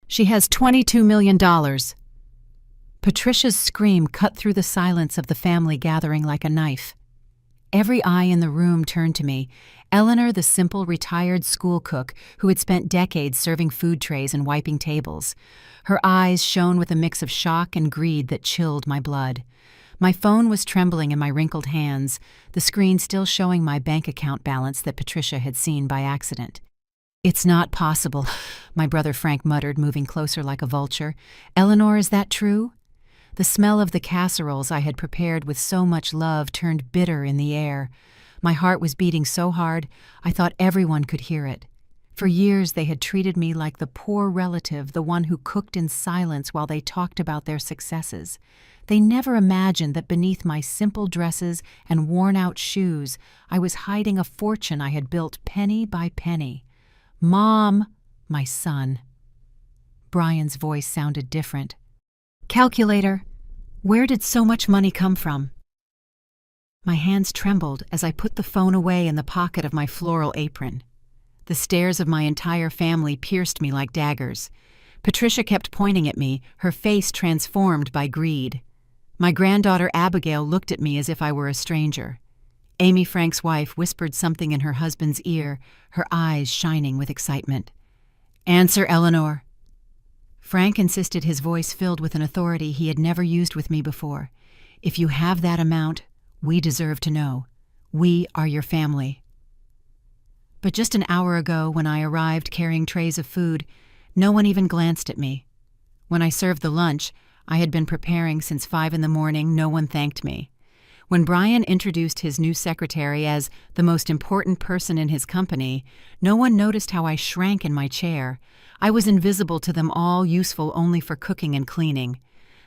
She has $22 million. Patricia's scream cut through the silence of the family gathering like a knife. Every eye in the room turned to me. Eleanor, the simple, retired school cook who had spent decades serving food trays and wiping tables. Her eyes shone with a mix of shock and greed that chilled my blood. My phone was trembling in my wrinkled hands, the screen still showing my bank account balance that Patricia had seen by accident. "It's not possible," my brother Frank muttered, moving closer like a vulture. "Eleanor, is that true?" The smell of the casseroles I had prepared with so much love turned bitter in the air. My heart was beating so hard, I thought everyone could hear it. For years they had treated me like the poor relative, the one who cooked in silence while they talked about their successes. They never imagined that beneath my simple dresses and worn-out shoes, I was hiding a fortune I had built penny by penny. "Mom," my son. Brian's voice sounded different. "Calculator, where did so much money come from?" My hands trembled as I put the phone away in the pocket of my floral apron. The stares of my entire family pierced me like daggers. Patricia kept pointing at me, her face transformed by greed. My granddaughter Abigail looked at me as if I were a stranger. Amy, Frank's wife, whispered something in her husband's ear, her eyes shining with excitement. "Answer, Eleanor." Frank insisted, his voice filled with an authority he had never used with me before. "If you have that amount, we deserve to know. We are your family." But just an hour ago, when I arrived carrying trays of food, no one even glanced at me. When I served the lunch I had been preparing since 5 a.m, no one thanked me. When Brian introduced his new secretary as the most important person in his company, no one noticed how I shrank in my chair. I was invisible to them all, useful only for cooking and cleaning.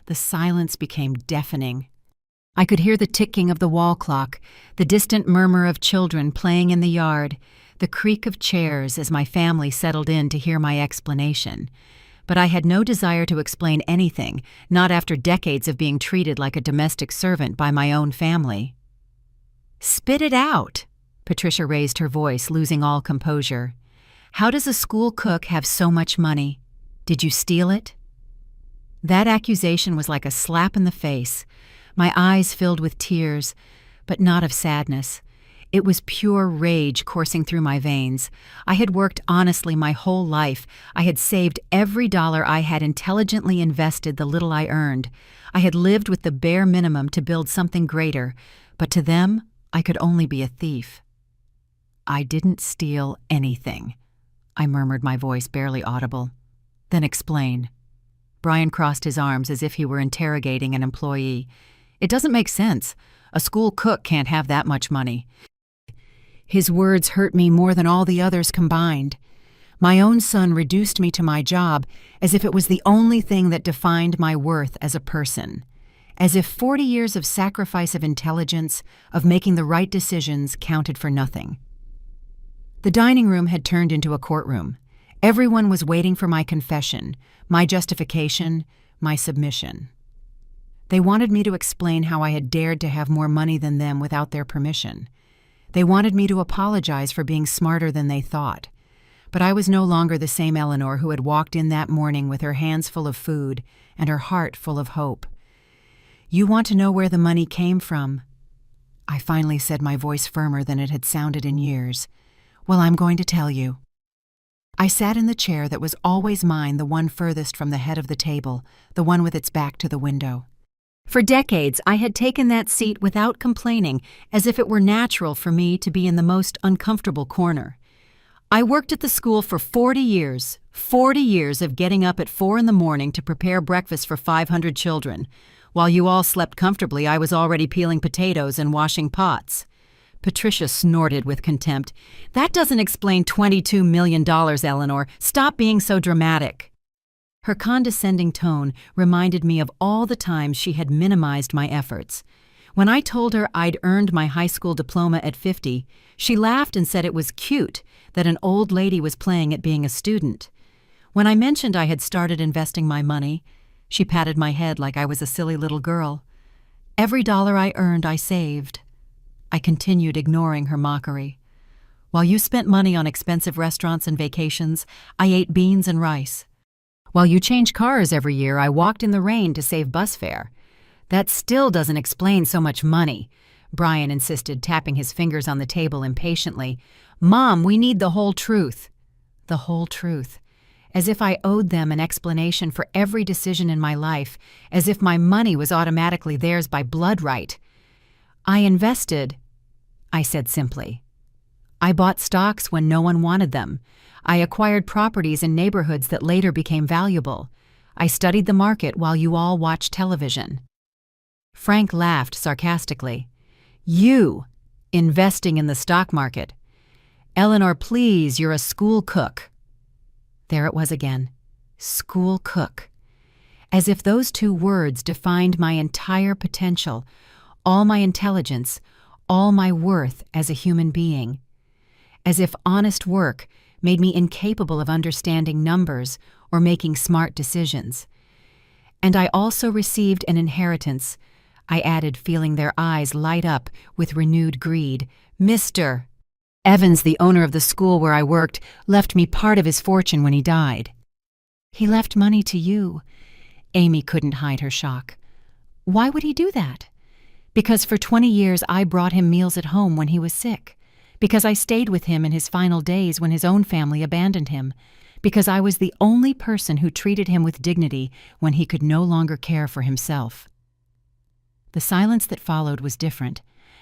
The silence became deafening. I could hear the ticking of the wall clock, the distant murmur of children playing in the yard, the creak of chairs as my family settled in to hear my explanation. But I had no desire to explain anything, not after decades of being treated like a domestic servant by my own family. "Spit it out!" Patricia raised her voice, losing all composure. "How does a school cook have so much money? Did you steal it?" That accusation was like a slap in the face. My eyes filled with tears, but not of sadness. It was pure rage coursing through my veins. I had worked honestly my whole life. I had saved every dollar. I had intelligently invested the little I earned. I had lived with the bare minimum to build something greater, but to them, I could only be a thief. "I didn't steal anything," I murmured, my voice barely audible. "Then explain." Brian crossed his arms as if he were interrogating an employee. "It doesn't make sense. A school cook can't have that much money." His words hurt me more than all the others combined. My own son reduced me to my job as if it was the only thing that defined my worth as a person. As if 40 years of sacrifice of intelligence, of making the right decisions, counted for nothing. The dining room had turned into a courtroom. Everyone was waiting for my confession, my justification, my submission. They wanted me to explain how I had dared to have more money than them without their permission. They wanted me to apologize for being smarter than they thought. But I was no longer the same Eleanor who had walked in that morning with her hands full of food and her heart full of hope. "You want to know where the money came from?" I finally said, my voice firmer than it had sounded in years. "Well, I'm going to tell you." I sat in the chair that was always mine, the one furthest from the head of the table, the one with its back to the window. For decades, I had taken that seat without complaining, as if it were natural for me to be in the most uncomfortable corner. I worked at the school for 40 years of getting up at 4 a.m. to prepare breakfast for 500 children. While you all slept comfortably, I was already peeling potatoes and washing pots. Patricia snorted with contempt. "That doesn't explain $22 million, Eleanor. Stop being so dramatic." Her condescending tone reminded me of all the times she had minimized my efforts. When I told her I'd earned my high school diploma at 50, she laughed and said it was cute that an old lady was playing at being a student. When I mentioned I had started investing my money, she patted my head like I was a silly little girl. Every dollar I earned, I saved. I continued, ignoring her mockery. "While you spent money on expensive restaurants and vacations, I ate beans and rice. While you change cars every year, I walked in the rain to save bus fare. That still doesn't explain so much money, Brian insisted, tapping his fingers on the table impatiently. Mom, we need the whole truth. The whole truth. As if I owed them an explanation for every decision in my life, as if my money was automatically theirs by blood right. I invested, I said simply. I bought stocks when no one wanted them. I acquired properties in neighborhoods that later became valuable. I studied the market while you all watched television. Frank laughed sarcastically. You, investing in the stock market. Eleanor, please, you're a school cook. There it was again. School cook. As if those two words defined my entire potential, all my intelligence, all my worth as a human being. As if honest work made me incapable of understanding numbers or making smart decisions. And I also received an inheritance, I added, feeling their eyes light up with renewed greed. Mr. Evans, the owner of the school where I worked, left me part of his fortune when he died. He left money to you. Amy couldn't hide her shock. Why would he do that? Because for 20 years I brought him meals at home when he was sick. Because I stayed with him in his final days when his own family abandoned him. Because I was the only person who treated him with dignity when he could no longer care for himself. The silence that followed was different.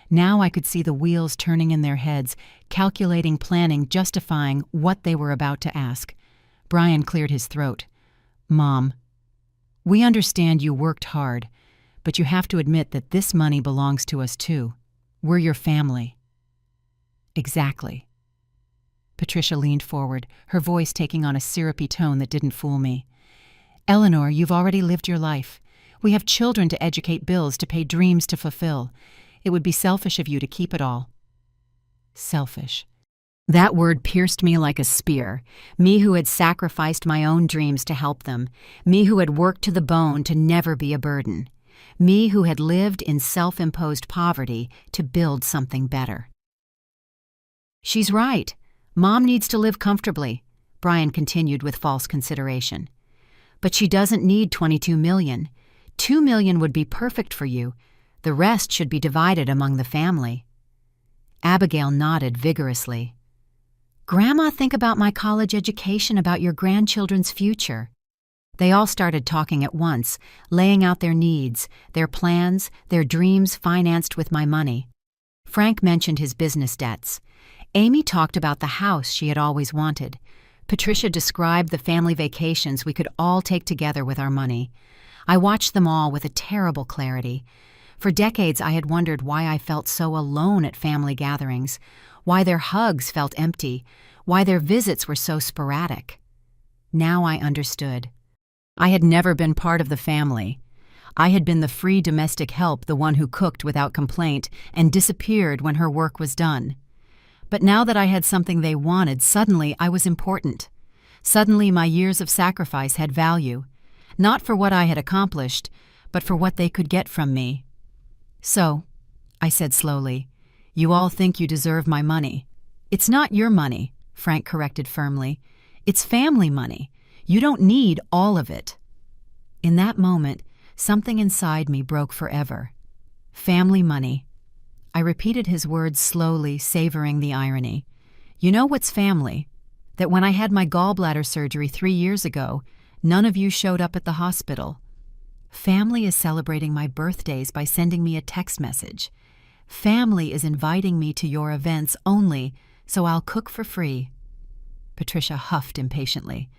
Now I could see the wheels turning in their heads, calculating, planning, justifying what they were about to ask. Brian cleared his throat. Mom, we understand you worked hard, but you have to admit that this money belongs to us too. We're your family. Exactly. Patricia leaned forward, her voice taking on a syrupy tone that didn't fool me. Eleanor, you've already lived your life. We have children to educate, bills to pay, dreams to fulfill. It would be selfish of you to keep it all. Selfish. That word pierced me like a spear. Me who had sacrificed my own dreams to help them. Me who had worked to the bone to never be a burden. Me who had lived in self-imposed poverty to build something better. She's right. Mom needs to live comfortably, Brian continued with false consideration. But she doesn't need $22 million. $2 million would be perfect for you. The rest should be divided among the family. Abigail nodded vigorously. Grandma, think about my college education, about your grandchildren's future. They all started talking at once, laying out their needs, their plans, their dreams financed with my money. Frank mentioned his business debts. Amy talked about the house she had always wanted. Patricia described the family vacations we could all take together with our money. I watched them all with a terrible clarity. For decades I had wondered why I felt so alone at family gatherings, why their hugs felt empty, why their visits were so sporadic. Now I understood. I had never been part of the family. I had been the free domestic help, the one who cooked without complaint and disappeared when her work was done. But now that I had something they wanted, suddenly I was important. Suddenly my years of sacrifice had value, not for what I had accomplished, but for what they could get from me. So, I said slowly, you all think you deserve my money. It's not your money, Frank corrected firmly. It's family money. You don't need all of it. In that moment, something inside me broke forever. Family money. I repeated his words slowly, savoring the irony. You know what's family? That when I had my gallbladder surgery 3 years ago, none of you showed up at the hospital. Family is celebrating my birthdays by sending me a text message. Family is inviting me to your events only, so I'll cook for free. Patricia huffed impatiently.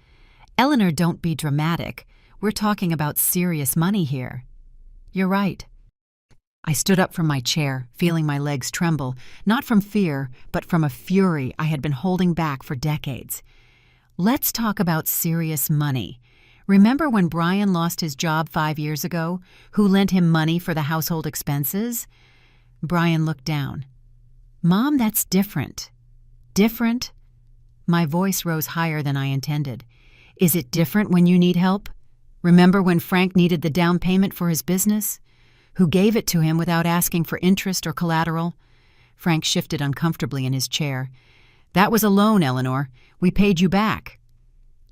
Eleanor, don't be dramatic. We're talking about serious money here. You're right. I stood up from my chair, feeling my legs tremble, not from fear, but from a fury I had been holding back for decades. Let's talk about serious money. Remember when Brian lost his job 5 years ago? Who lent him money for the household expenses? Brian looked down. Mom, that's different. Different? My voice rose higher than I intended. Is it different when you need help? Remember when Frank needed the down payment for his business? Who gave it to him without asking for interest or collateral? Frank shifted uncomfortably in his chair. That was a loan, Eleanor. We paid you back.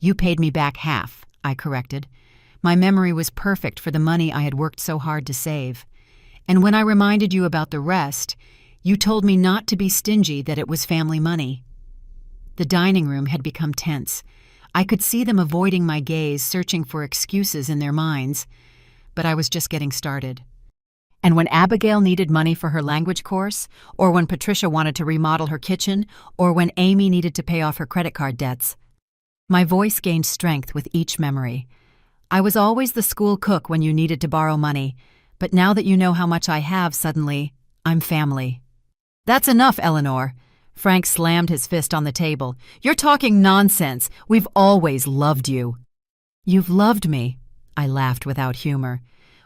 You paid me back half, I corrected. My memory was perfect for the money I had worked so hard to save. And when I reminded you about the rest, you told me not to be stingy, that it was family money. The dining room had become tense. I could see them avoiding my gaze, searching for excuses in their minds. But I was just getting started. And when Abigail needed money for her language course, or when Patricia wanted to remodel her kitchen, or when Amy needed to pay off her credit card debts, my voice gained strength with each memory. I was always the school cook when you needed to borrow money, but now that you know how much I have, suddenly, I'm family. That's enough, Eleanor. Frank slammed his fist on the table. You're talking nonsense. We've always loved you. You've loved me, I laughed without humor.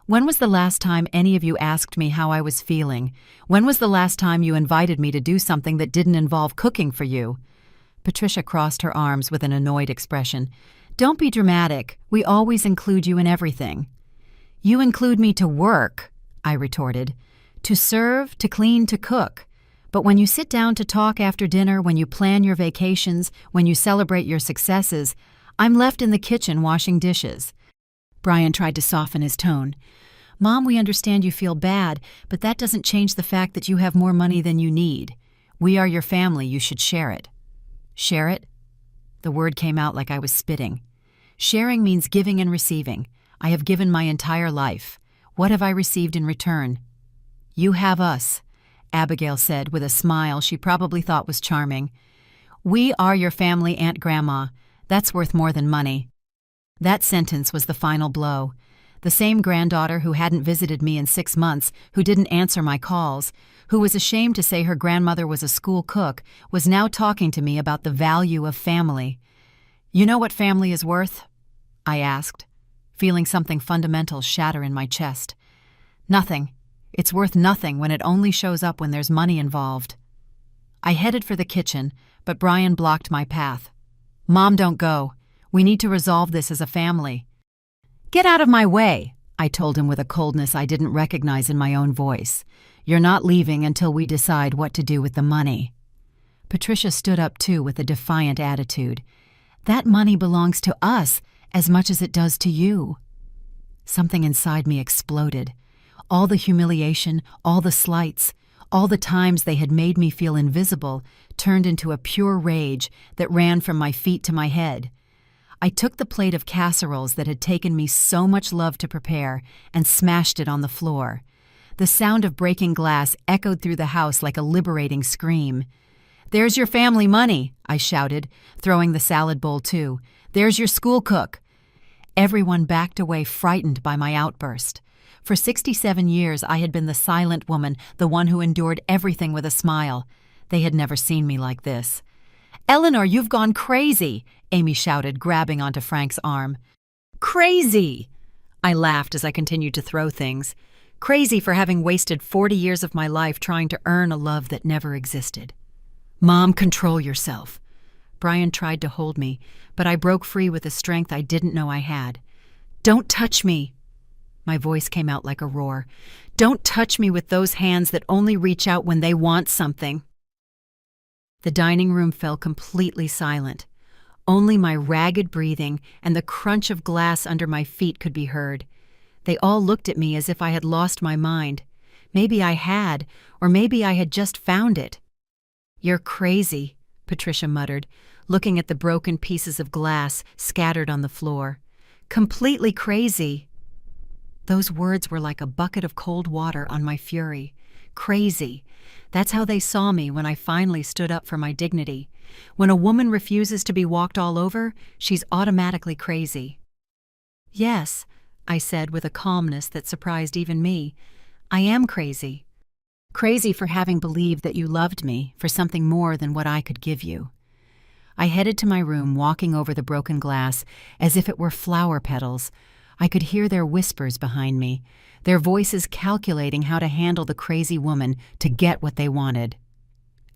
When was the last time any of you asked me how I was feeling? When was the last time you invited me to do something that didn't involve cooking for you? Patricia crossed her arms with an annoyed expression. Don't be dramatic. We always include you in everything. You include me to work, I retorted. To serve, to clean, to cook. But when you sit down to talk after dinner, when you plan your vacations, when you celebrate your successes, I'm left in the kitchen washing dishes. Brian tried to soften his tone. Mom, we understand you feel bad, but that doesn't change the fact that you have more money than you need. We are your family. You should share it. Share it? The word came out like I was spitting. Sharing means giving and receiving. I have given my entire life. What have I received in return? You have us, Abigail said with a smile she probably thought was charming. We are your family, Aunt Grandma. That's worth more than money. That sentence was the final blow. The same granddaughter who hadn't visited me in 6 months, who didn't answer my calls, who was ashamed to say her grandmother was a school cook, was now talking to me about the value of family. You know what family is worth? I asked, feeling something fundamental shatter in my chest. Nothing. It's worth nothing when it only shows up when there's money involved. I headed for the kitchen, but Brian blocked my path. Mom, don't go. We need to resolve this as a family. Get out of my way, I told him with a coldness I didn't recognize in my own voice. You're not leaving until we decide what to do with the money. Patricia stood up too with a defiant attitude. That money belongs to us as much as it does to you. Something inside me exploded. All the humiliation, all the slights, all the times they had made me feel invisible turned into a pure rage that ran from my feet to my head. I took the plate of casseroles that had taken me so much love to prepare and smashed it on the floor. The sound of breaking glass echoed through the house like a liberating scream. There's your family money, I shouted, throwing the salad bowl too. There's your school cook. Everyone backed away, frightened by my outburst. For 67 years I had been the silent woman, the one who endured everything with a smile. They had never seen me like this. Eleanor, you've gone crazy, Amy shouted, grabbing onto Frank's arm. Crazy! I laughed as I continued to throw things. Crazy for having wasted 40 years of my life trying to earn a love that never existed. Mom, control yourself. Brian tried to hold me, but I broke free with a strength I didn't know I had. Don't touch me! My voice came out like a roar. Don't touch me with those hands that only reach out when they want something. The dining room fell completely silent. Only my ragged breathing and the crunch of glass under my feet could be heard. They all looked at me as if I had lost my mind. Maybe I had, or maybe I had just found it. You're crazy, Patricia muttered, looking at the broken pieces of glass scattered on the floor. Completely crazy. Those words were like a bucket of cold water on my fury. Crazy. That's how they saw me when I finally stood up for my dignity. When a woman refuses to be walked all over, she's automatically crazy. Yes, I said with a calmness that surprised even me. I am crazy. Crazy for having believed that you loved me for something more than what I could give you. I headed to my room, walking over the broken glass as if it were flower petals. I could hear their whispers behind me, their voices calculating how to handle the crazy woman to get what they wanted.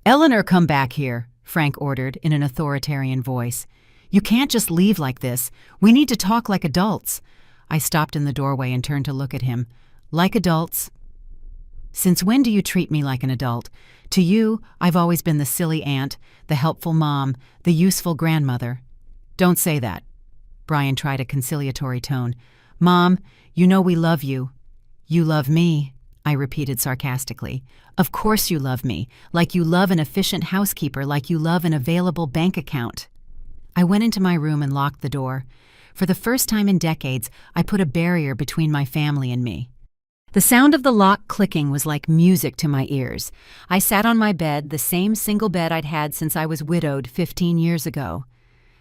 Eleanor, come back here, Frank ordered in an authoritarian voice. You can't just leave like this. We need to talk like adults. I stopped in the doorway and turned to look at him. Like adults? Since when do you treat me like an adult? To you, I've always been the silly aunt, the helpful mom, the useful grandmother. Don't say that. Brian tried a conciliatory tone. "Mom, you know we love you." "You love me," I repeated sarcastically. "Of course you love me, like you love an efficient housekeeper, like you love an available bank account." I went into my room and locked the door. For the first time in decades, I put a barrier between my family and me. The sound of the lock clicking was like music to my ears. I sat on my bed, the same single bed I'd had since I was widowed 15 years ago.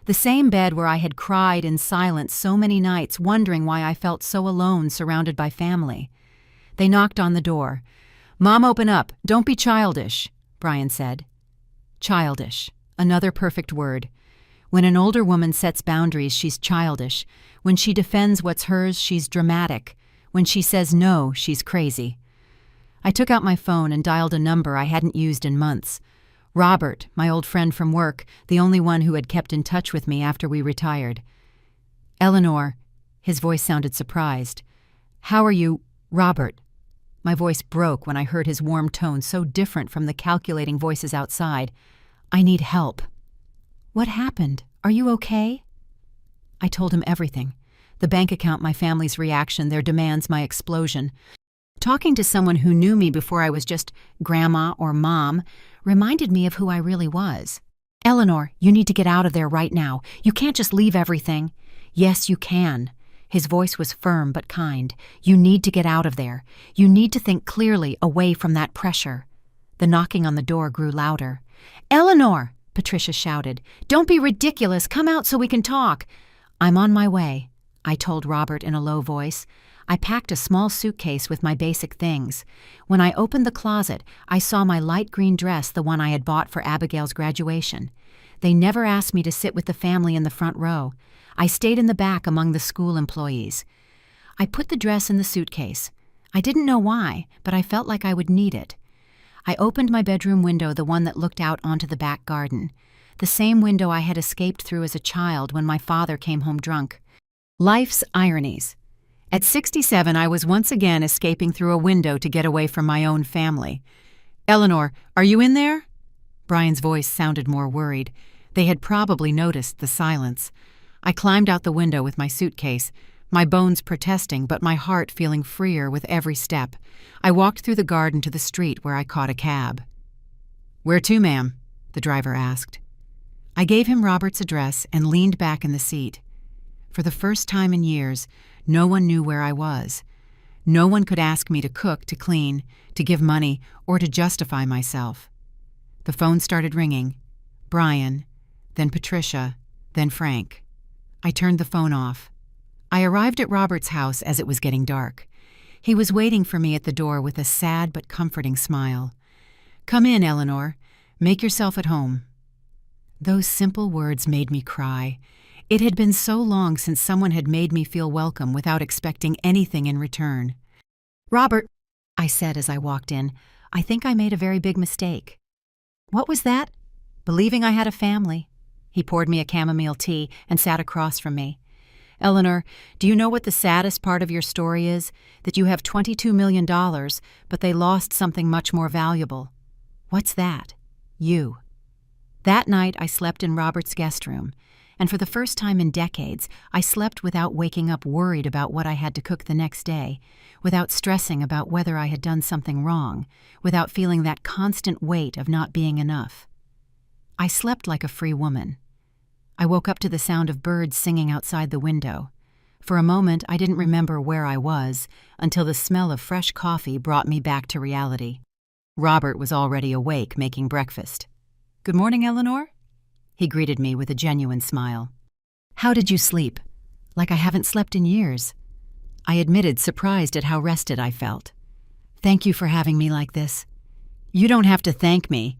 The same bed where I had cried in silence so many nights, wondering why I felt so alone, surrounded by family. They knocked on the door. "Mom, open up. Don't be childish," Brian said. Childish. Another perfect word. When an older woman sets boundaries, she's childish. When she defends what's hers, she's dramatic. When she says no, she's crazy. I took out my phone and dialed a number I hadn't used in months. Robert, my old friend from work, the only one who had kept in touch with me after we retired. "Eleanor," his voice sounded surprised. "How are you, Robert?" My voice broke when I heard his warm tone, so different from the calculating voices outside. "I need help." "What happened? Are you okay?" I told him everything. The bank account, my family's reaction, their demands, my explosion. Talking to someone who knew me before I was just grandma or mom reminded me of who I really was. "Eleanor, you need to get out of there right now. You can't just leave everything." "Yes, you can." His voice was firm but kind. "You need to get out of there. You need to think clearly, away from that pressure." The knocking on the door grew louder. "Eleanor!" Patricia shouted. "Don't be ridiculous. Come out so we can talk." "I'm on my way," I told Robert in a low voice. I packed a small suitcase with my basic things. When I opened the closet, I saw my light green dress, the one I had bought for Abigail's graduation. They never asked me to sit with the family in the front row. I stayed in the back among the school employees. I put the dress in the suitcase. I didn't know why, but I felt like I would need it. I opened my bedroom window, the one that looked out onto the back garden. The same window I had escaped through as a child when my father came home drunk. Life's ironies. At 67, I was once again escaping through a window to get away from my own family. "Eleanor, are you in there?" Brian's voice sounded more worried. They had probably noticed the silence. I climbed out the window with my suitcase, my bones protesting but my heart feeling freer with every step. I walked through the garden to the street where I caught a cab. "Where to, ma'am?" the driver asked. I gave him Robert's address and leaned back in the seat. For the first time in years, no one knew where I was. No one could ask me to cook, to clean, to give money, or to justify myself. The phone started ringing. Brian, then Patricia, then Frank. I turned the phone off. I arrived at Robert's house as it was getting dark. He was waiting for me at the door with a sad but comforting smile. "Come in, Eleanor. Make yourself at home." Those simple words made me cry. It had been so long since someone had made me feel welcome without expecting anything in return. "Robert," I said as I walked in, "I think I made a very big mistake." "What was that?" "Believing I had a family." He poured me a chamomile tea and sat across from me. "Eleanor, do you know what the saddest part of your story is? That you have $22 million, but they lost something much more valuable." "What's that?" "You." That night I slept in Robert's guest room. And for the first time in decades, I slept without waking up worried about what I had to cook the next day, without stressing about whether I had done something wrong, without feeling that constant weight of not being enough. I slept like a free woman. I woke up to the sound of birds singing outside the window. For a moment, I didn't remember where I was, until the smell of fresh coffee brought me back to reality. Robert was already awake, making breakfast. "Good morning, Eleanor." He greeted me with a genuine smile. "How did you sleep?" "Like I haven't slept in years." I admitted, surprised at how rested I felt. "Thank you for having me like this." "You don't have to thank me.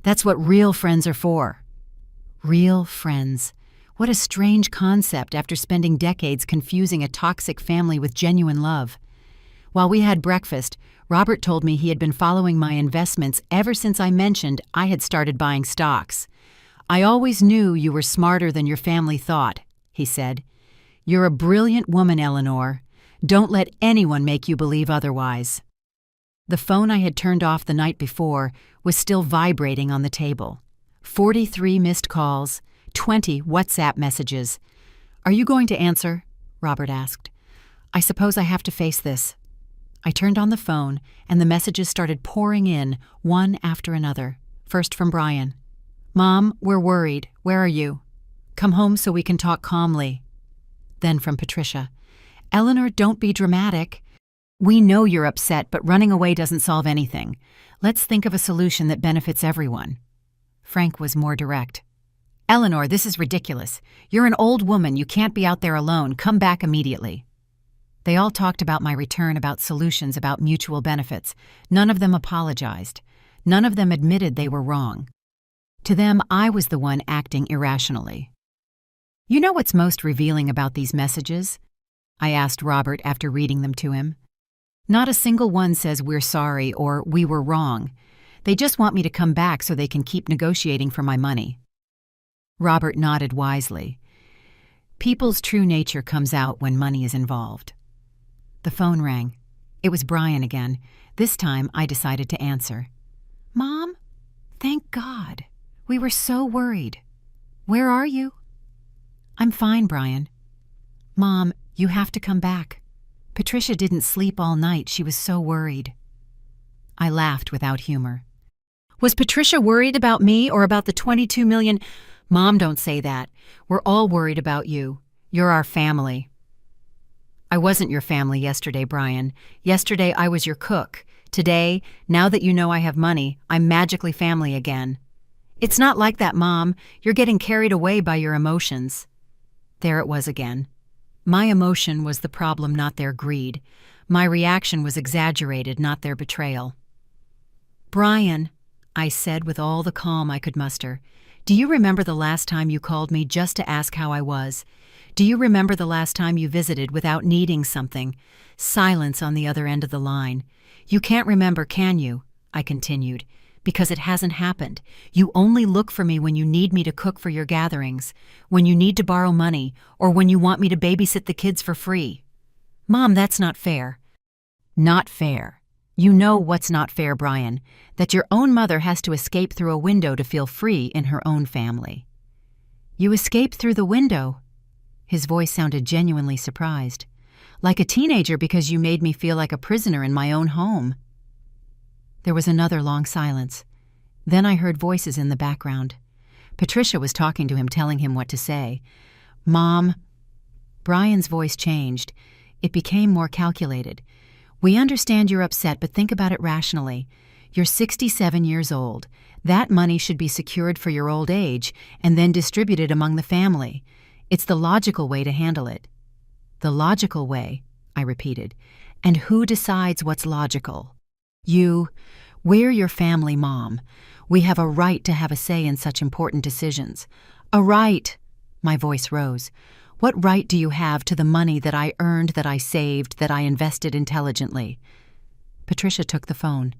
That's what real friends are for." Real friends. What a strange concept after spending decades confusing a toxic family with genuine love. While we had breakfast, Robert told me he had been following my investments ever since I mentioned I had started buying stocks. "I always knew you were smarter than your family thought," he said. "You're a brilliant woman, Eleanor. Don't let anyone make you believe otherwise." The phone I had turned off the night before was still vibrating on the table. 43 missed calls, 20 WhatsApp messages. "Are you going to answer?" Robert asked. "I suppose I have to face this." I turned on the phone, and the messages started pouring in, one after another. First from Brian. "Mom, we're worried. Where are you? Come home so we can talk calmly." Then from Patricia. "Eleanor, don't be dramatic. We know you're upset, but running away doesn't solve anything. Let's think of a solution that benefits everyone." Frank was more direct. "Eleanor, this is ridiculous. You're an old woman. You can't be out there alone. Come back immediately." They all talked about my return, about solutions, about mutual benefits. None of them apologized. None of them admitted they were wrong. To them, I was the one acting irrationally. "You know what's most revealing about these messages?" I asked Robert after reading them to him. "Not a single one says we're sorry or we were wrong. They just want me to come back so they can keep negotiating for my money." Robert nodded wisely. People's true nature comes out when money is involved. The phone rang. It was Brian again. This time I decided to answer. "Mom? Thank God. We were so worried. Where are you?" "I'm fine, Brian." "Mom, you have to come back. Patricia didn't sleep all night. She was so worried." I laughed without humor. "Was Patricia worried about me or about the 22 million? Mom, don't say that. We're all worried about you. You're our family." "I wasn't your family yesterday, Brian. Yesterday I was your cook. Today, now that you know I have money, I'm magically family again." "It's not like that, Mom. You're getting carried away by your emotions." There it was again. My emotion was the problem, not their greed. My reaction was exaggerated, not their betrayal. "Brian," I said with all the calm I could muster, "do you remember the last time you called me just to ask how I was? Do you remember the last time you visited without needing something?" Silence on the other end of the line. "You can't remember, can you?" I continued. "Because it hasn't happened. You only look for me when you need me to cook for your gatherings, when you need to borrow money, or when you want me to babysit the kids for free." "Mom, that's not fair." "Not fair. You know what's not fair, Brian, that your own mother has to escape through a window to feel free in her own family." "You escaped through the window?" His voice sounded genuinely surprised. "Like a teenager because you made me feel like a prisoner in my own home." There was another long silence. Then I heard voices in the background. Patricia was talking to him, telling him what to say. "Mom." Brian's voice changed. It became more calculated. "We understand you're upset, but think about it rationally. You're 67 years old. That money should be secured for your old age and then distributed among the family. It's the logical way to handle it." "The logical way," I repeated. "And who decides what's logical?" "You. We're your family, Mom. We have a right to have a say in such important decisions." "A right?" My voice rose. "What right do you have to the money that I earned, that I saved, that I invested intelligently?" Patricia took the phone.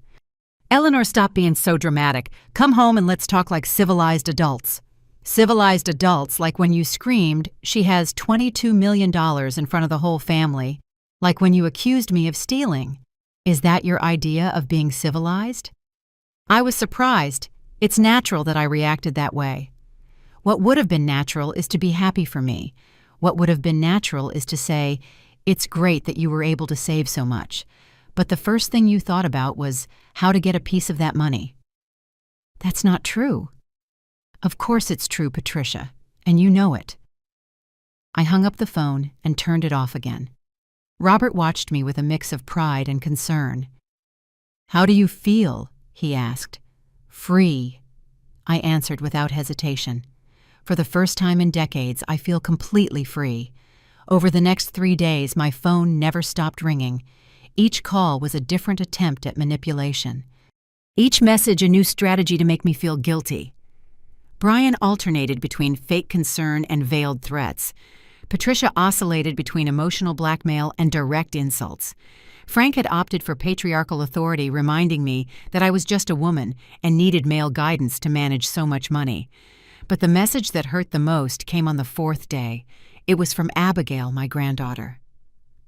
"Eleanor, stop being so dramatic. Come home and let's talk like civilized adults." "Civilized adults, like when you screamed, 'She has $22 million in front of the whole family,' like when you accused me of stealing. Is that your idea of being civilized?" I was surprised. It's natural that I reacted that way. What would have been natural is to be happy for me. What would have been natural is to say, "It's great that you were able to save so much. But the first thing you thought about was how to get a piece of that money." "That's not true." "Of course it's true, Patricia, and you know it." I hung up the phone and turned it off again. Robert watched me with a mix of pride and concern. "How do you feel?" he asked. "Free," I answered without hesitation. For the first time in decades, I feel completely free. Over the next 3 days, my phone never stopped ringing. Each call was a different attempt at manipulation. Each message a new strategy to make me feel guilty. Brian alternated between fake concern and veiled threats. Patricia oscillated between emotional blackmail and direct insults. Frank had opted for patriarchal authority, reminding me that I was just a woman and needed male guidance to manage so much money. But the message that hurt the most came on the 4th day. It was from Abigail, my granddaughter.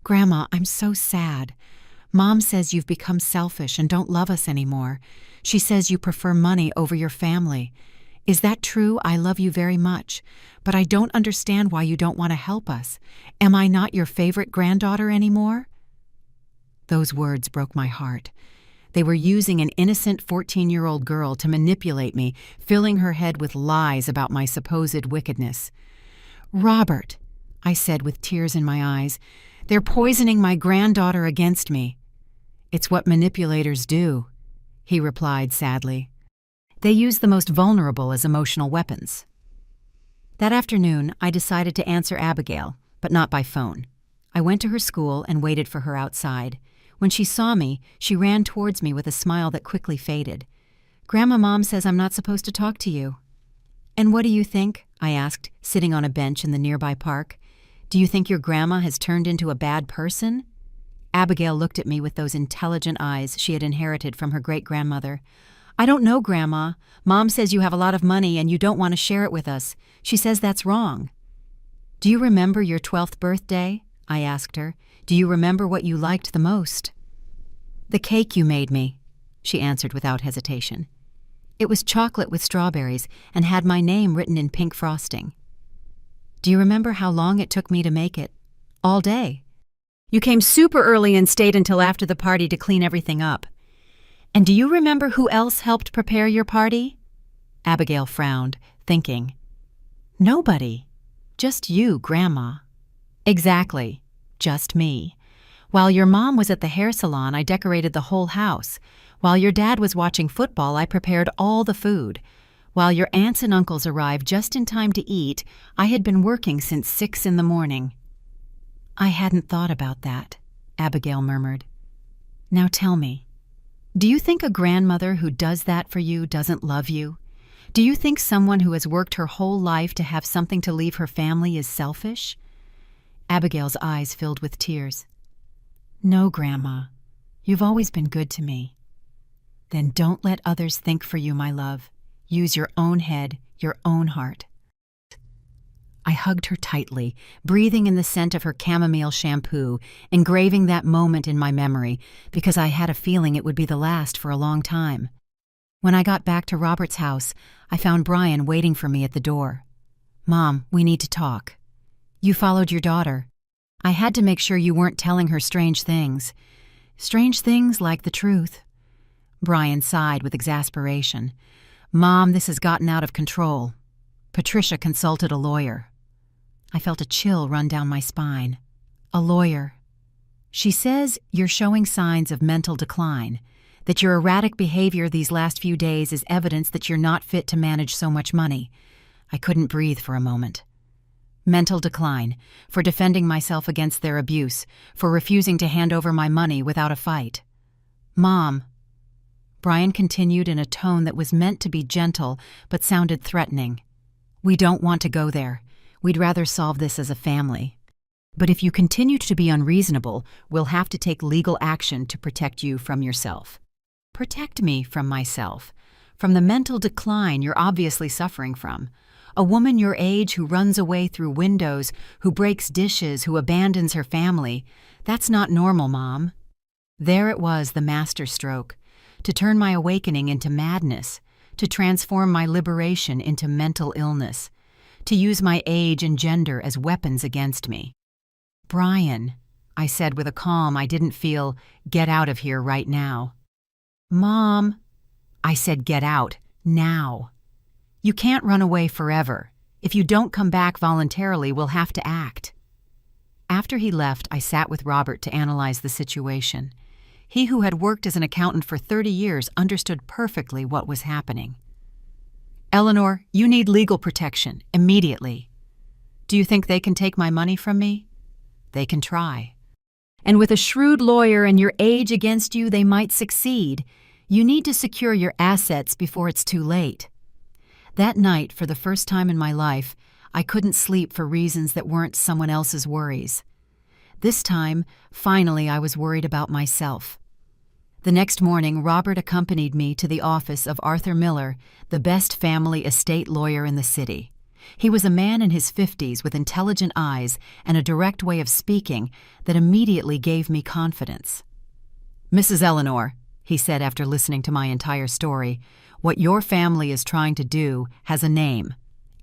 "Grandma, I'm so sad. Mom says you've become selfish and don't love us anymore. She says you prefer money over your family. Is that true? I love you very much, but I don't understand why you don't want to help us. Am I not your favorite granddaughter anymore?" Those words broke my heart. They were using an innocent 14-year-old girl to manipulate me, filling her head with lies about my supposed wickedness. "Robert," I said with tears in my eyes, "they're poisoning my granddaughter against me." "It's what manipulators do," he replied sadly. "They use the most vulnerable as emotional weapons." That afternoon, I decided to answer Abigail, but not by phone. I went to her school and waited for her outside. When she saw me, she ran towards me with a smile that quickly faded. "Grandma, Mom says I'm not supposed to talk to you." "And what do you think?" I asked, sitting on a bench in the nearby park. "Do you think your grandma has turned into a bad person?" Abigail looked at me with those intelligent eyes she had inherited from her great-grandmother. "I don't know, Grandma. Mom says you have a lot of money and you don't want to share it with us. She says that's wrong." "Do you remember your 12th birthday?" I asked her. "Do you remember what you liked the most?" "The cake you made me," she answered without hesitation. "It was chocolate with strawberries and had my name written in pink frosting." "Do you remember how long it took me to make it?" "All day. You came super early and stayed until after the party to clean everything up." "And do you remember who else helped prepare your party?" Abigail frowned, thinking. "Nobody. Just you, Grandma." "Exactly. Just me. While your mom was at the hair salon, I decorated the whole house. While your dad was watching football, I prepared all the food. While your aunts and uncles arrived just in time to eat, I had been working since 6 in the morning." "I hadn't thought about that," Abigail murmured. "Now tell me, do you think a grandmother who does that for you doesn't love you? Do you think someone who has worked her whole life to have something to leave her family is selfish?" Abigail's eyes filled with tears. "No, Grandma. You've always been good to me." "Then don't let others think for you, my love. Use your own head, your own heart." I hugged her tightly, breathing in the scent of her chamomile shampoo, engraving that moment in my memory, because I had a feeling it would be the last for a long time. When I got back to Robert's house, I found Brian waiting for me at the door. "Mom, we need to talk." "You followed your daughter. I had to make sure you weren't telling her strange things." "Strange things like the truth." Brian sighed with exasperation. "Mom, this has gotten out of control. Patricia consulted a lawyer." I felt a chill run down my spine. "A lawyer." "She says you're showing signs of mental decline, that your erratic behavior these last few days is evidence that you're not fit to manage so much money." I couldn't breathe for a moment. "Mental decline, for defending myself against their abuse, for refusing to hand over my money without a fight." "Mom," Brian continued in a tone that was meant to be gentle but sounded threatening, "we don't want to go there. We'd rather solve this as a family. But if you continue to be unreasonable, we'll have to take legal action to protect you from yourself." "Protect me from myself? From the mental decline you're obviously suffering from? A woman your age who runs away through windows, who breaks dishes, who abandons her family. That's not normal, Mom." There it was, the master stroke. To turn my awakening into madness, to transform my liberation into mental illness, to use my age and gender as weapons against me. "Brian," I said with a calm I didn't feel, "get out of here right now." "Mom," I said, "get out, now. You can't run away forever. If you don't come back voluntarily, we'll have to act." After he left, I sat with Robert to analyze the situation. He who had worked as an accountant for 30 years understood perfectly what was happening. "Eleanor, you need legal protection, immediately." "Do you think they can take my money from me?" "They can try. And with a shrewd lawyer and your age against you, they might succeed. You need to secure your assets before it's too late." That night, for the first time in my life, I couldn't sleep for reasons that weren't someone else's worries. This time, finally, I was worried about myself. The next morning, Robert accompanied me to the office of Arthur Miller, the best family estate lawyer in the city. He was a man in his 50s with intelligent eyes and a direct way of speaking that immediately gave me confidence. "Mrs. Eleanor," he said after listening to my entire story. What your family is trying to do has a name: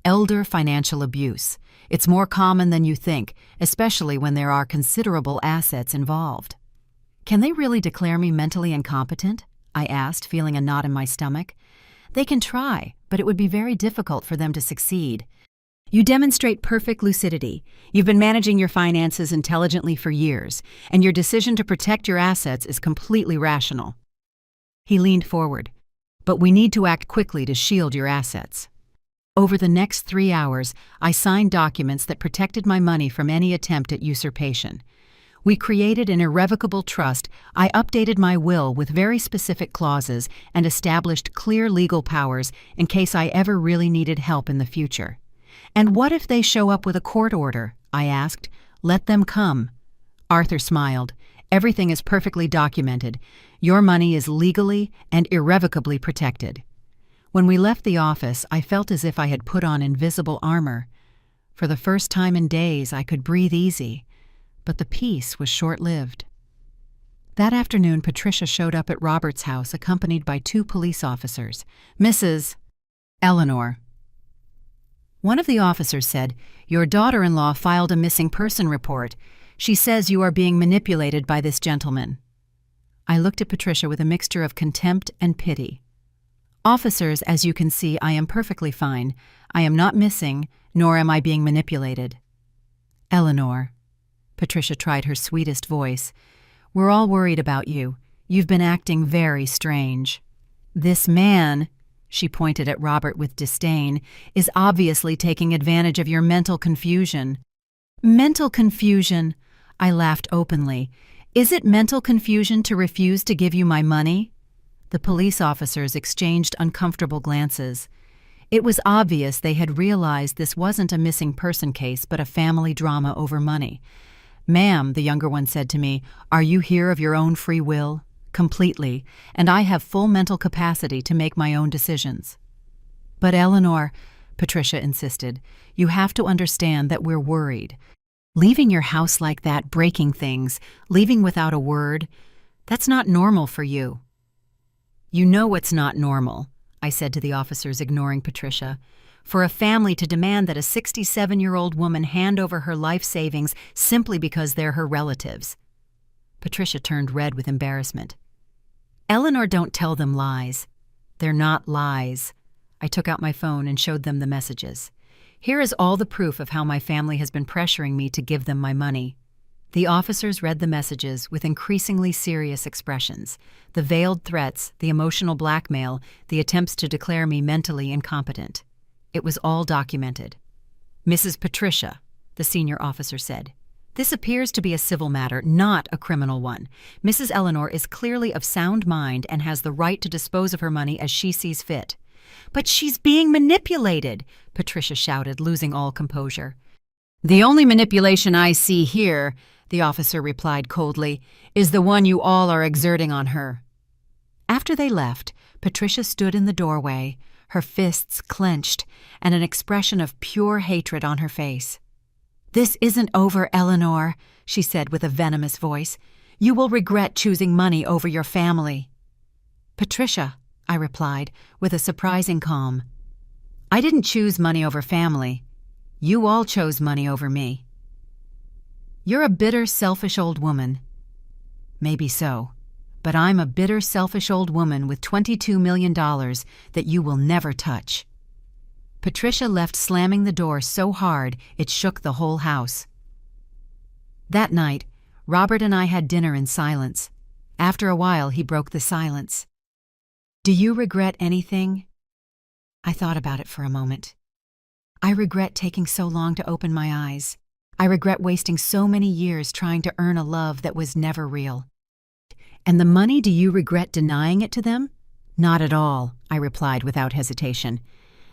elder financial abuse. It's more common than you think, especially when there are considerable assets involved. Can they really declare me mentally incompetent? I asked, feeling a knot in my stomach. They can try, but it would be very difficult for them to succeed. You demonstrate perfect lucidity. You've been managing your finances intelligently for years, and your decision to protect your assets is completely rational. He leaned forward. But we need to act quickly to shield your assets. Over the next 3 hours, I signed documents that protected my money from any attempt at usurpation. We created an irrevocable trust. I updated my will with very specific clauses and established clear legal powers in case I ever really needed help in the future. And what if they show up with a court order? I asked. Let them come. Arthur smiled. Everything is perfectly documented. Your money is legally and irrevocably protected. When we left the office, I felt as if I had put on invisible armor. For the first time in days, I could breathe easy, but the peace was short-lived. That afternoon, Patricia showed up at Robert's house accompanied by 2 police officers. Mrs. Eleanor. One of the officers said, "Your daughter-in-law filed a missing person report. She says you are being manipulated by this gentleman." I looked at Patricia with a mixture of contempt and pity. "Officers, as you can see, I am perfectly fine. I am not missing, nor am I being manipulated." "Eleanor," Patricia tried her sweetest voice, "we're all worried about you. You've been acting very strange. This man," she pointed at Robert with disdain, "is obviously taking advantage of your mental confusion." "Mental confusion?" I laughed openly. "Is it mental confusion to refuse to give you my money?" The police officers exchanged uncomfortable glances. It was obvious they had realized this wasn't a missing person case but a family drama over money. "Ma'am," the younger one said to me, "are you here of your own free will?" "Completely, and I have full mental capacity to make my own decisions." "But Eleanor," Patricia insisted, "you have to understand that we're worried. Leaving your house like that, breaking things, leaving without a word, that's not normal for you." "You know what's not normal," I said to the officers, ignoring Patricia. "For a family to demand that a 67-year-old woman hand over her life savings simply because they're her relatives." Patricia turned red with embarrassment. "Eleanor, don't tell them lies." "They're not lies." I took out my phone and showed them the messages. "Here is all the proof of how my family has been pressuring me to give them my money." The officers read the messages with increasingly serious expressions: the veiled threats, the emotional blackmail, the attempts to declare me mentally incompetent. It was all documented. "Mrs. Patricia," the senior officer said, "this appears to be a civil matter, not a criminal one. Mrs. Eleanor is clearly of sound mind and has the right to dispose of her money as she sees fit." "But she's being manipulated," Patricia shouted, losing all composure. "The only manipulation I see here," the officer replied coldly, "is the one you all are exerting on her." After they left, Patricia stood in the doorway, her fists clenched, and an expression of pure hatred on her face. "This isn't over, Eleanor," she said with a venomous voice. "You will regret choosing money over your family." "Patricia," I replied with a surprising calm, "I didn't choose money over family. You all chose money over me." "You're a bitter, selfish old woman." "Maybe so, but I'm a bitter, selfish old woman with $22 million that you will never touch." Patricia left, slamming the door so hard it shook the whole house. That night, Robert and I had dinner in silence. After a while, he broke the silence. "Do you regret anything?" I thought about it for a moment. "I regret taking so long to open my eyes. I regret wasting so many years trying to earn a love that was never real." "And the money, do you regret denying it to them?" "Not at all," I replied without hesitation.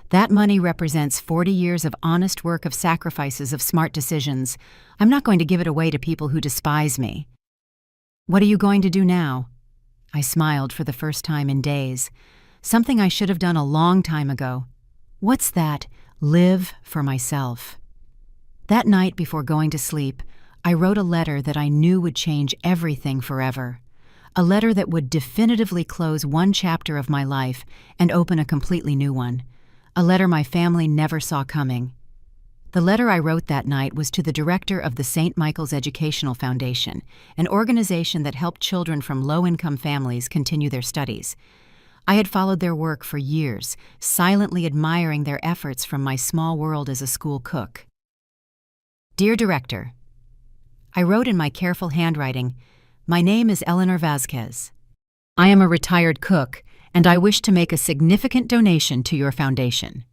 "That money represents 40 years of honest work, of sacrifices, of smart decisions. I'm not going to give it away to people who despise me." "What are you going to do now?" I smiled for the first time in days. Something I should have done a long time ago. "What's that? Live for myself." That night before going to sleep, I wrote a letter that I knew would change everything forever. a letter that would definitively close one chapter of my life and open a completely new one, a letter my family never saw coming. The letter I wrote that night was to the director of the St. Michael's Educational Foundation, an organization that helped children from low-income families continue their studies. I had followed their work for years, silently admiring their efforts from my small world as a school cook. Dear Director, I wrote in my careful handwriting, "My name is Eleanor Vasquez. I am a retired cook, and I wish to make a significant donation to your foundation."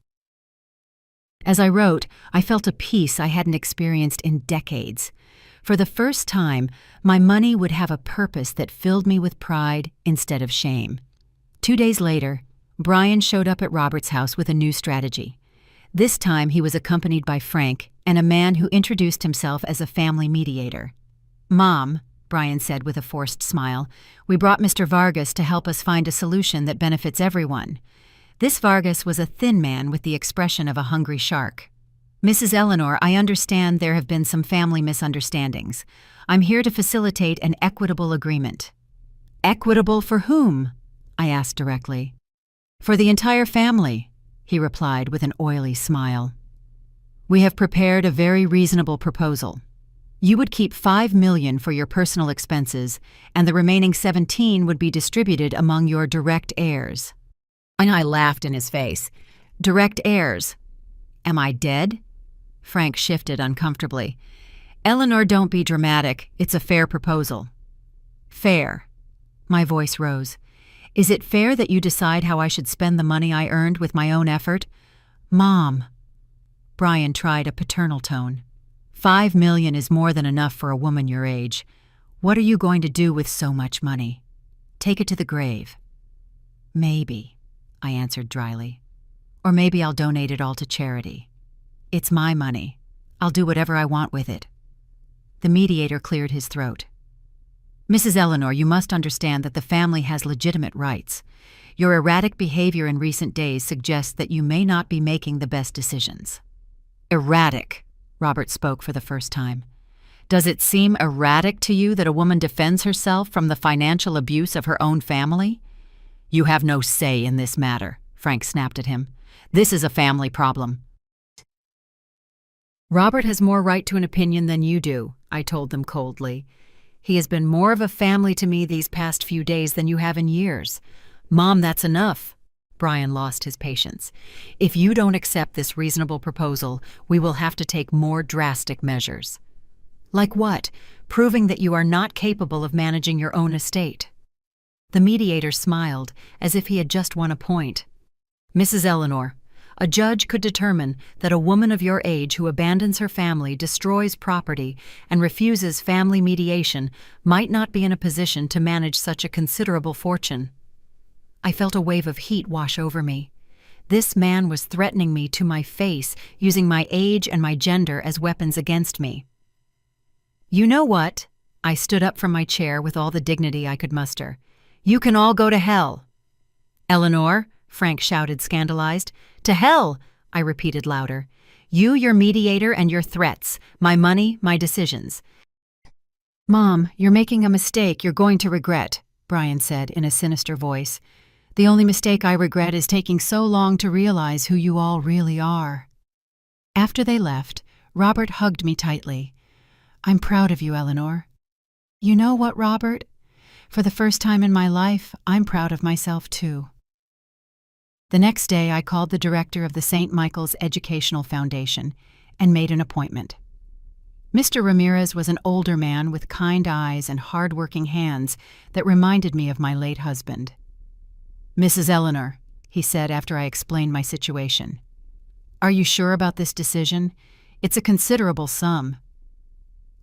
As I wrote, I felt a peace I hadn't experienced in decades. For the first time, my money would have a purpose that filled me with pride instead of shame. 2 days later, Brian showed up at Robert's house with a new strategy. This time he was accompanied by Frank and a man who introduced himself as a family mediator. "Mom," Brian said with a forced smile, "we brought Mr. Vargas to help us find a solution that benefits everyone." This Vargas was a thin man with the expression of a hungry shark. "Mrs. Eleanor, I understand there have been some family misunderstandings. I'm here to facilitate an equitable agreement." "Equitable for whom?" I asked directly. "For the entire family," he replied with an oily smile. "We have prepared a very reasonable proposal. You would keep $5 million for your personal expenses, and the remaining 17 would be distributed among your direct heirs." And I laughed in his face. "Direct heirs? Am I dead?" Frank shifted uncomfortably. "Eleanor, don't be dramatic. It's a fair proposal." "Fair." My voice rose. "Is it fair that you decide how I should spend the money I earned with my own effort?" "Mom." Brian tried a paternal tone. $5 million is more than enough for a woman your age. What are you going to do with so much money? Take it to the grave." "Maybe," I answered dryly. "Or maybe I'll donate it all to charity. It's my money. I'll do whatever I want with it." The mediator cleared his throat. "Mrs. Eleanor, you must understand that the family has legitimate rights. Your erratic behavior in recent days suggests that you may not be making the best decisions." "Erratic," Robert spoke for the first time. "Does it seem erratic to you that a woman defends herself from the financial abuse of her own family?" "You have no say in this matter," Frank snapped at him. "This is a family problem." "Robert has more right to an opinion than you do," I told them coldly. "He has been more of a family to me these past few days than you have in years." "Mom, that's enough." Brian lost his patience. "If you don't accept this reasonable proposal, we will have to take more drastic measures." "Like what? Proving that you are not capable of managing your own estate." The mediator smiled, as if he had just won a point. "Mrs. Eleanor, a judge could determine that a woman of your age who abandons her family, destroys property, and refuses family mediation might not be in a position to manage such a considerable fortune." I felt a wave of heat wash over me. This man was threatening me to my face, using my age and my gender as weapons against me. "You know what?" I stood up from my chair with all the dignity I could muster. "You can all go to hell." "Eleanor," Frank shouted, scandalized. "To hell," I repeated louder. "You, your mediator, and your threats. My money, my decisions." "Mom, you're making a mistake you're going to regret," Brian said in a sinister voice. "The only mistake I regret is taking so long to realize who you all really are." After they left, Robert hugged me tightly. "I'm proud of you, Eleanor." "You know what, Robert? For the first time in my life, I'm proud of myself, too." The next day, I called the director of the St. Michael's Educational Foundation and made an appointment. Mr. Ramirez was an older man with kind eyes and hard-working hands that reminded me of my late husband. "Mrs. Eleanor," he said after I explained my situation, "are you sure about this decision? It's a considerable sum."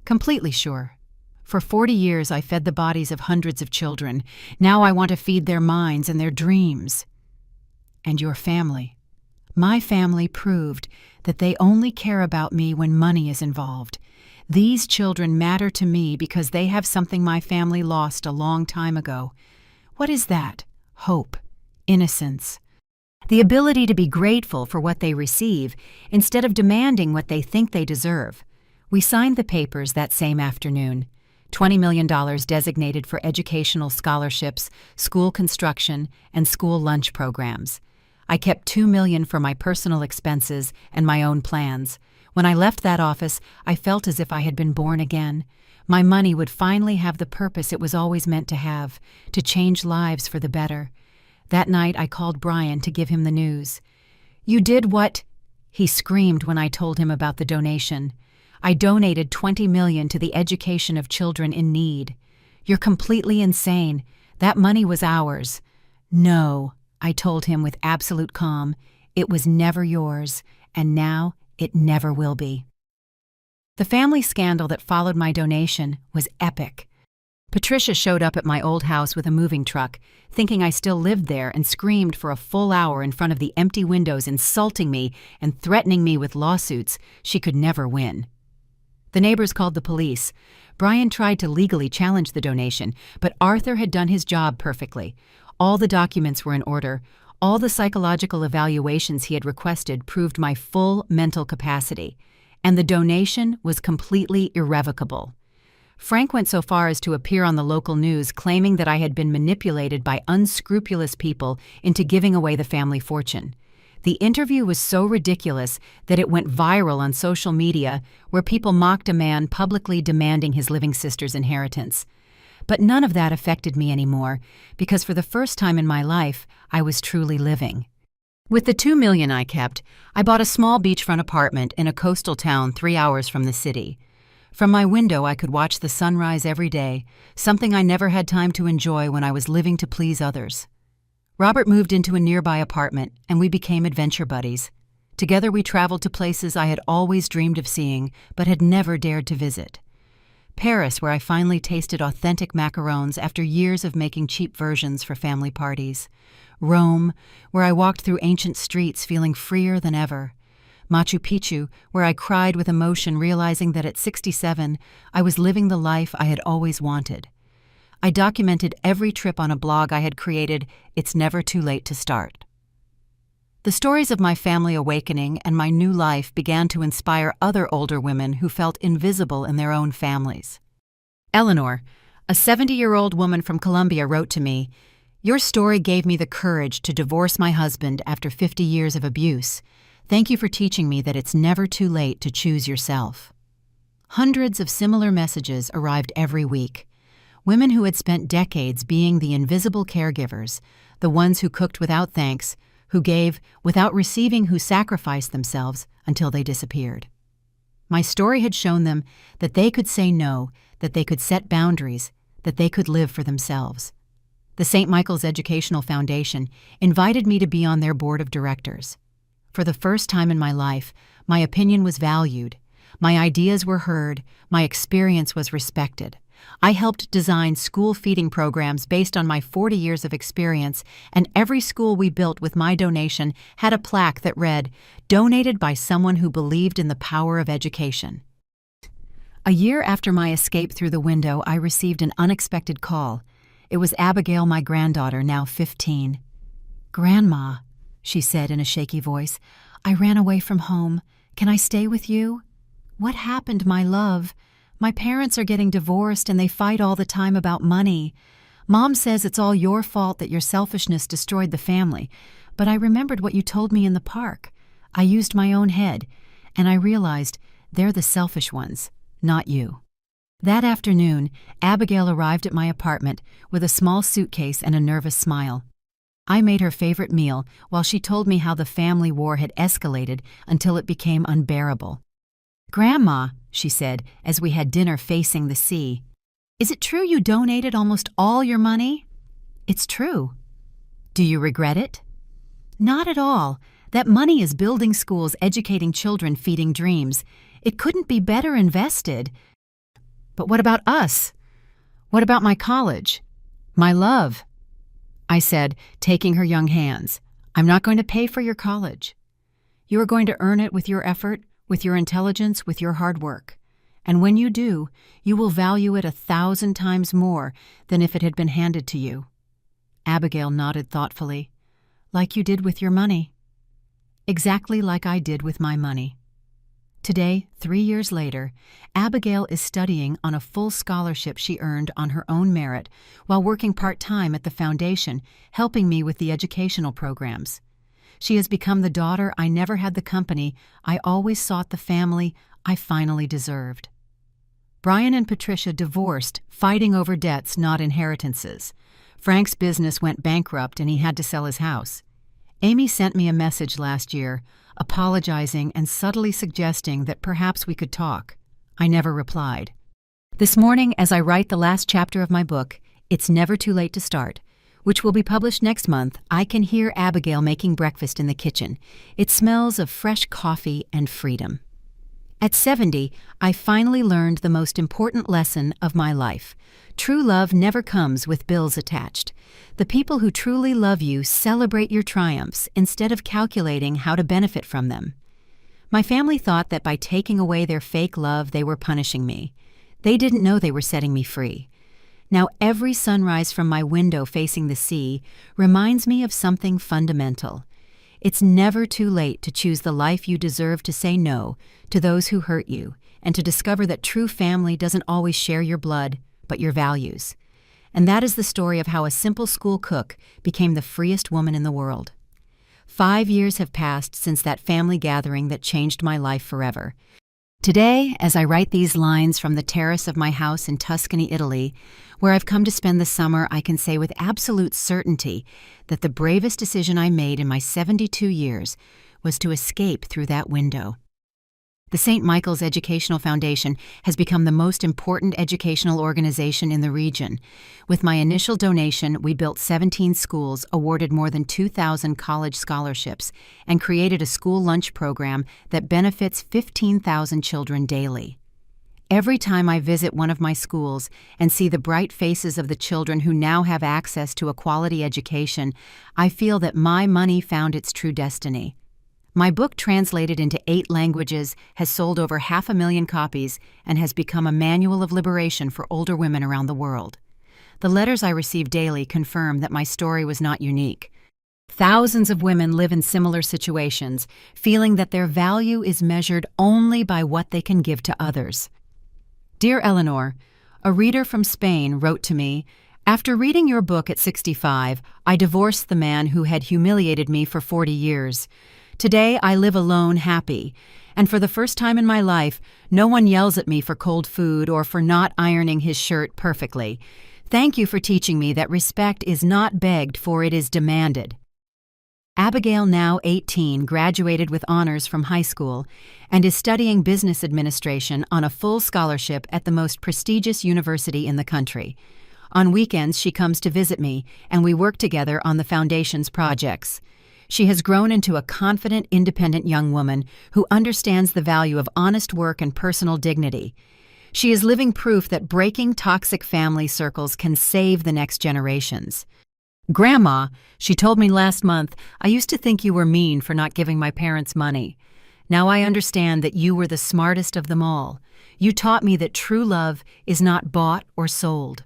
"Completely sure. For 40 years I fed the bodies of hundreds of children. Now I want to feed their minds and their dreams." "And your family. My family proved that they only care about me when money is involved. These children matter to me because they have something my family lost a long time ago. What is that? Hope, innocence, the ability to be grateful for what they receive instead of demanding what they think they deserve." We signed the papers that same afternoon. $20 million designated for educational scholarships, school construction, and school lunch programs. I kept $2 million for my personal expenses and my own plans. When I left that office, I felt as if I had been born again. My money would finally have the purpose it was always meant to have, to change lives for the better. That night, I called Brian to give him the news. "You did what?" he screamed when I told him about the donation. "I donated $20 million to the education of children in need." "You're completely insane. That money was ours." "No," I told him with absolute calm. "It was never yours, and now it never will be." The family scandal that followed my donation was epic. Patricia showed up at my old house with a moving truck, thinking I still lived there, and screamed for a full hour in front of the empty windows, insulting me and threatening me with lawsuits she could never win. The neighbors called the police. Brian tried to legally challenge the donation, but Arthur had done his job perfectly. All the documents were in order. All the psychological evaluations he had requested proved my full mental capacity, and the donation was completely irrevocable. Frank went so far as to appear on the local news claiming that I had been manipulated by unscrupulous people into giving away the family fortune. The interview was so ridiculous that it went viral on social media, where people mocked a man publicly demanding his living sister's inheritance. But none of that affected me anymore, because for the first time in my life, I was truly living. With the $2 million I kept, I bought a small beachfront apartment in a coastal town 3 hours from the city. From my window, I could watch the sunrise every day, something I never had time to enjoy when I was living to please others. Robert moved into a nearby apartment, and we became adventure buddies. Together we traveled to places I had always dreamed of seeing, but had never dared to visit. Paris, where I finally tasted authentic macarons after years of making cheap versions for family parties. Rome, where I walked through ancient streets feeling freer than ever. Machu Picchu, where I cried with emotion realizing that at 67, I was living the life I had always wanted. I documented every trip on a blog I had created, It's Never Too Late to Start. The stories of my family awakening and my new life began to inspire other older women who felt invisible in their own families. Eleanor, a 70-year-old woman from Colombia, wrote to me, "Your story gave me the courage to divorce my husband after 50 years of abuse. Thank you for teaching me that it's never too late to choose yourself." Hundreds of similar messages arrived every week. Women who had spent decades being the invisible caregivers, the ones who cooked without thanks, who gave without receiving, who sacrificed themselves until they disappeared. My story had shown them that they could say no, that they could set boundaries, that they could live for themselves. The St. Michael's Educational Foundation invited me to be on their board of directors. For the first time in my life, my opinion was valued, my ideas were heard, my experience was respected. I helped design school feeding programs based on my 40 years of experience, and every school we built with my donation had a plaque that read, "Donated by someone who believed in the power of education." A year after my escape through the window, I received an unexpected call. It was Abigail, my granddaughter, now 15. "Grandma," she said in a shaky voice, "I ran away from home. Can I stay with you?" "What happened, my love? My parents are getting divorced and they fight all the time about money. Mom says it's all your fault that your selfishness destroyed the family, but I remembered what you told me in the park. I used my own head, and I realized they're the selfish ones, not you." That afternoon, Abigail arrived at my apartment with a small suitcase and a nervous smile. I made her favorite meal while she told me how the family war had escalated until it became unbearable. "Grandma," she said as we had dinner facing the sea, "is it true you donated almost all your money?" "It's true." "Do you regret it?" "Not at all. That money is building schools, educating children, feeding dreams. It couldn't be better invested." "But what about us? What about my college? My love?" I said, taking her young hands. "I'm not going to pay for your college. You are going to earn it with your effort, with your intelligence, with your hard work. And when you do, you will value it 1,000 times more than if it had been handed to you." Abigail nodded thoughtfully. "Like you did with your money." "Exactly like I did with my money." Today, 3 years later, Abigail is studying on a full scholarship she earned on her own merit while working part-time at the foundation, helping me with the educational programs. She has become the daughter I never had, the company I always sought, the family I finally deserved. Brian and Patricia divorced, fighting over debts, not inheritances. Frank's business went bankrupt and he had to sell his house. Amy sent me a message last year, apologizing and subtly suggesting that perhaps we could talk. I never replied. This morning, as I write the last chapter of my book, It's Never Too Late to Start, which will be published next month, I can hear Abigail making breakfast in the kitchen. It smells of fresh coffee and freedom. At 70, I finally learned the most important lesson of my life. True love never comes with bills attached. The people who truly love you celebrate your triumphs instead of calculating how to benefit from them. My family thought that by taking away their fake love, they were punishing me. They didn't know they were setting me free. Now every sunrise from my window facing the sea reminds me of something fundamental. It's never too late to choose the life you deserve, to say no to those who hurt you, and to discover that true family doesn't always share your blood, but your values. And that is the story of how a simple school cook became the freest woman in the world. 5 years have passed since that family gathering that changed my life forever. Today, as I write these lines from the terrace of my house in Tuscany, Italy, where I've come to spend the summer, I can say with absolute certainty that the bravest decision I made in my 72 years was to escape through that window. The St. Michael's Educational Foundation has become the most important educational organization in the region. With my initial donation, we built 17 schools, awarded more than 2,000 college scholarships, and created a school lunch program that benefits 15,000 children daily. Every time I visit one of my schools and see the bright faces of the children who now have access to a quality education, I feel that my money found its true destiny. My book, translated into 8 languages, has sold over 500,000 copies and has become a manual of liberation for older women around the world. The letters I receive daily confirm that my story was not unique. Thousands of women live in similar situations, feeling that their value is measured only by what they can give to others. Dear Eleanor, a reader from Spain wrote to me, "After reading your book at 65, I divorced the man who had humiliated me for 40 years. Today, I live alone, happy, and for the first time in my life, no one yells at me for cold food or for not ironing his shirt perfectly. Thank you for teaching me that respect is not begged for, it is demanded." Abigail, now 18, graduated with honors from high school and is studying business administration on a full scholarship at the most prestigious university in the country. On weekends, she comes to visit me, and we work together on the foundation's projects. She has grown into a confident, independent young woman who understands the value of honest work and personal dignity. She is living proof that breaking toxic family circles can save the next generations. "Grandma," she told me last month, "I used to think you were mean for not giving my parents money. Now I understand that you were the smartest of them all. You taught me that true love is not bought or sold."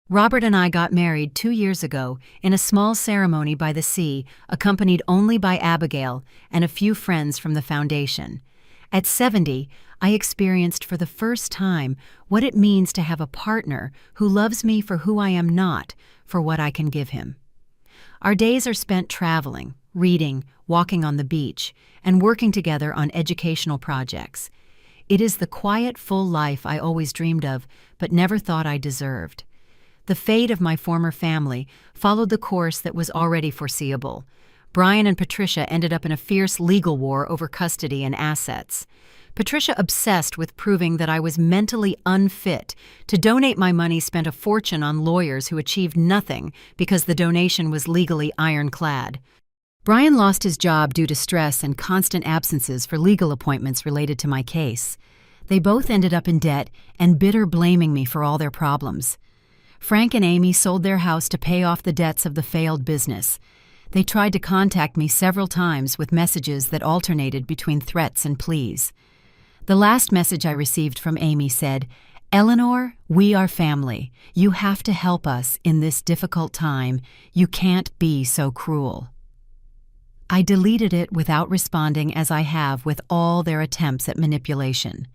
Robert and I got married 2 years ago in a small ceremony by the sea, accompanied only by Abigail and a few friends from the foundation. At 70, I experienced for the first time what it means to have a partner who loves me for who I am, not for what I can give him. Our days are spent traveling, reading, walking on the beach, and working together on educational projects. It is the quiet, full life I always dreamed of, but never thought I deserved. The fate of my former family followed the course that was already foreseeable. Brian and Patricia ended up in a fierce legal war over custody and assets. Patricia, obsessed with proving that I was mentally unfit to donate my money, spent a fortune on lawyers who achieved nothing because the donation was legally ironclad. Brian lost his job due to stress and constant absences for legal appointments related to my case. They both ended up in debt and bitter, blaming me for all their problems. Frank and Amy sold their house to pay off the debts of the failed business. They tried to contact me several times with messages that alternated between threats and pleas. The last message I received from Amy said, "Eleanor, we are family. You have to help us in this difficult time. You can't be so cruel." I deleted it without responding as I have with all their attempts at manipulation.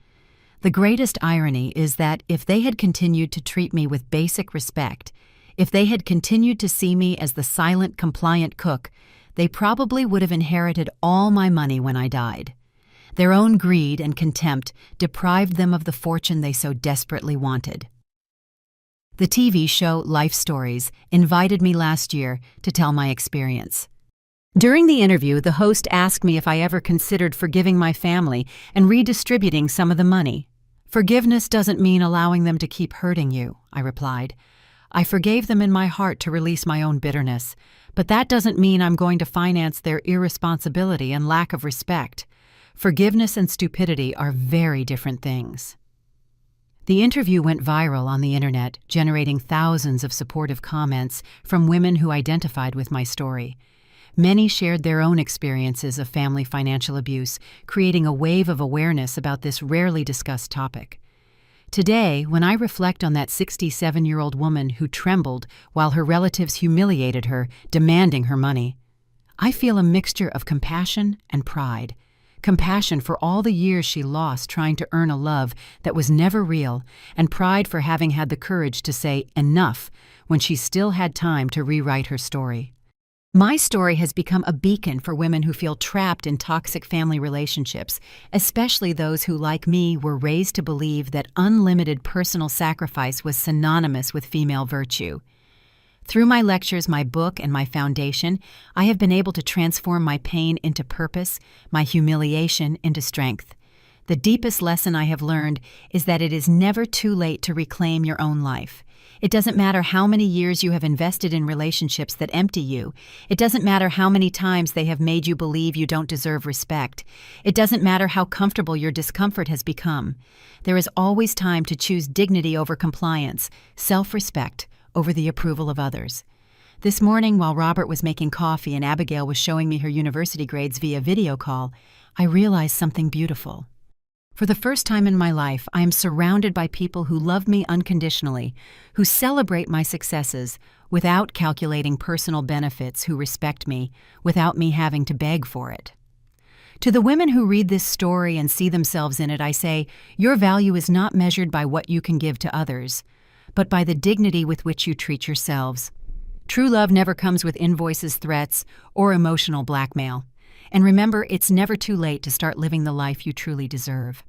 The greatest irony is that if they had continued to treat me with basic respect, if they had continued to see me as the silent, compliant cook, they probably would have inherited all my money when I died. Their own greed and contempt deprived them of the fortune they so desperately wanted. The TV show Life Stories invited me last year to tell my experience. During the interview, the host asked me if I ever considered forgiving my family and redistributing some of the money. "Forgiveness doesn't mean allowing them to keep hurting you," I replied. "I forgave them in my heart to release my own bitterness, but that doesn't mean I'm going to finance their irresponsibility and lack of respect. Forgiveness and stupidity are very different things." The interview went viral on the internet, generating thousands of supportive comments from women who identified with my story. Many shared their own experiences of family financial abuse, creating a wave of awareness about this rarely discussed topic. Today, when I reflect on that 67-year-old woman who trembled while her relatives humiliated her, demanding her money, I feel a mixture of compassion and pride. Compassion for all the years she lost trying to earn a love that was never real, and pride for having had the courage to say enough when she still had time to rewrite her story. My story has become a beacon for women who feel trapped in toxic family relationships, especially those who, like me, were raised to believe that unlimited personal sacrifice was synonymous with female virtue. Through my lectures, my book, and my foundation, I have been able to transform my pain into purpose, my humiliation into strength. The deepest lesson I have learned is that it is never too late to reclaim your own life. It doesn't matter how many years you have invested in relationships that empty you. It doesn't matter how many times they have made you believe you don't deserve respect. It doesn't matter how comfortable your discomfort has become. There is always time to choose dignity over compliance, self-respect over the approval of others. This morning, while Robert was making coffee and Abigail was showing me her university grades via video call, I realized something beautiful. For the first time in my life, I am surrounded by people who love me unconditionally, who celebrate my successes without calculating personal benefits, who respect me without me having to beg for it. To the women who read this story and see themselves in it, I say, your value is not measured by what you can give to others, but by the dignity with which you treat yourselves. True love never comes with invoices, threats, or emotional blackmail. And remember, it's never too late to start living the life you truly deserve.